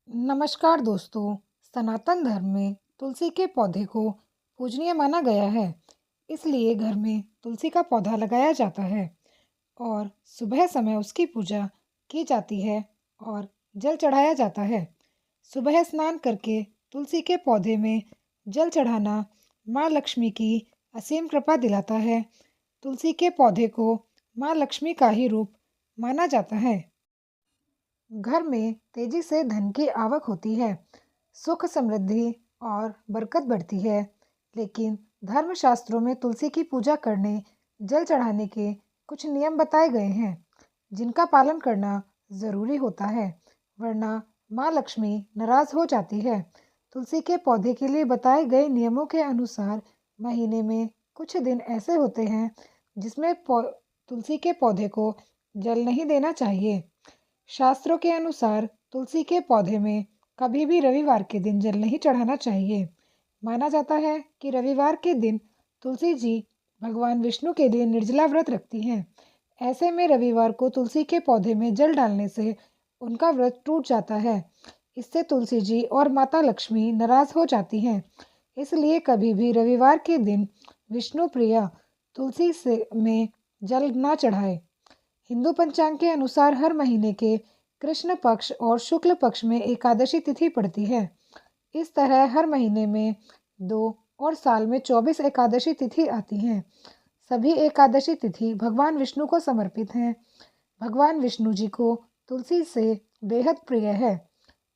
नमस्कार दोस्तों। सनातन धर्म में तुलसी के पौधे को पूजनीय माना गया है। इसलिए घर में तुलसी का पौधा लगाया जाता है और सुबह समय उसकी पूजा की जाती है और जल चढ़ाया जाता है। सुबह स्नान करके तुलसी के पौधे में जल चढ़ाना माँ लक्ष्मी की असीम कृपा दिलाता है। तुलसी के पौधे को माँ लक्ष्मी का ही रूप माना जाता है। घर में तेजी से धन की आवक होती है, सुख समृद्धि और बरकत बढ़ती है। लेकिन धर्मशास्त्रों में तुलसी की पूजा करने, जल चढ़ाने के कुछ नियम बताए गए हैं, जिनका पालन करना जरूरी होता है, वरना माँ लक्ष्मी नाराज हो जाती है। तुलसी के पौधे के लिए बताए गए नियमों के अनुसार महीने में कुछ दिन ऐसे होते हैं जिसमें तुलसी के पौधे को जल नहीं देना चाहिए। शास्त्रों के अनुसार तुलसी के पौधे में कभी भी रविवार के दिन जल नहीं चढ़ाना चाहिए। माना जाता है कि रविवार के दिन तुलसी जी भगवान विष्णु के लिए निर्जला व्रत रखती हैं। ऐसे में रविवार को तुलसी के पौधे में जल डालने से उनका व्रत टूट जाता है। इससे तुलसी जी और माता लक्ष्मी नाराज हो जाती हैं। इसलिए कभी भी रविवार के दिन विष्णु प्रिया तुलसी से में जल ना चढ़ाए। हिंदू पंचांग के अनुसार हर महीने के कृष्ण पक्ष और शुक्ल पक्ष में एकादशी तिथि पड़ती है। इस तरह हर महीने में 2 और साल में 24 एकादशी तिथि आती हैं। सभी एकादशी तिथि भगवान विष्णु को समर्पित हैं। भगवान विष्णु जी को तुलसी से बेहद प्रिय है।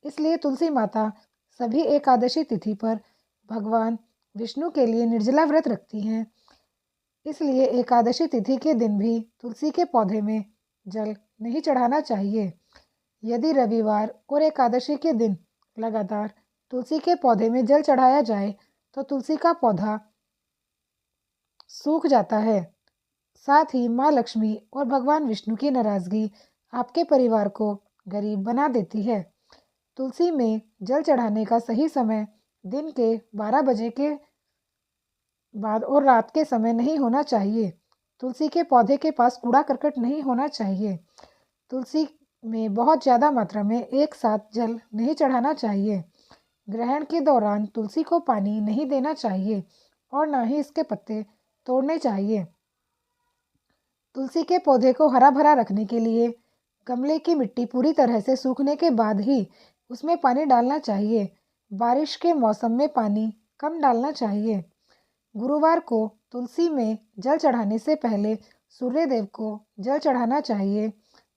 इसलिए तुलसी माता सभी एकादशी तिथि पर भगवान विष्णु के लिए निर्जला व्रत रखती हैं। इसलिए एकादशी तिथि के दिन भी तुलसी के पौधे में जल नहीं चढ़ाना चाहिए। यदि रविवार और एकादशी के दिन लगातार तुलसी के पौधे में जल चढ़ाया जाए तो तुलसी का पौधा सूख जाता है। साथ ही माँ लक्ष्मी और भगवान विष्णु की नाराजगी आपके परिवार को गरीब बना देती है। तुलसी में जल चढ़ाने का सही समय दिन के 12 बजे के बाद और रात के समय नहीं होना चाहिए। तुलसी के पौधे के पास कूड़ा करकट नहीं होना चाहिए। तुलसी में बहुत ज़्यादा मात्रा में एक साथ जल नहीं चढ़ाना चाहिए। ग्रहण के दौरान तुलसी को पानी नहीं देना चाहिए और ना ही इसके पत्ते तोड़ने चाहिए। तुलसी के पौधे को हरा भरा रखने के लिए गमले की मिट्टी पूरी तरह से सूखने के बाद ही उसमें पानी डालना चाहिए। बारिश के मौसम में पानी कम डालना चाहिए। गुरुवार को तुलसी में जल चढ़ाने से पहले सूर्य देव को जल चढ़ाना चाहिए।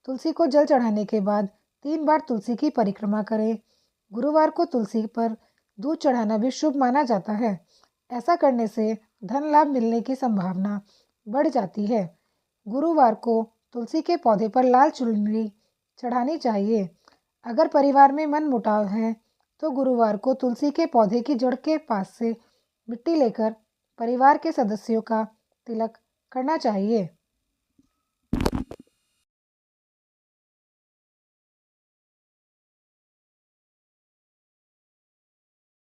तुलसी को जल चढ़ाने के बाद 3 बार तुलसी की परिक्रमा करें। गुरुवार को तुलसी पर दूध चढ़ाना भी शुभ माना जाता है। ऐसा करने से धन लाभ मिलने की संभावना बढ़ जाती है। गुरुवार को तुलसी के पौधे पर लाल चुनरी चढ़ानी चाहिए। अगर परिवार में मनमुटाव है तो गुरुवार को तुलसी के पौधे की जड़ के पास से मिट्टी लेकर परिवार के सदस्यों का तिलक करना चाहिए।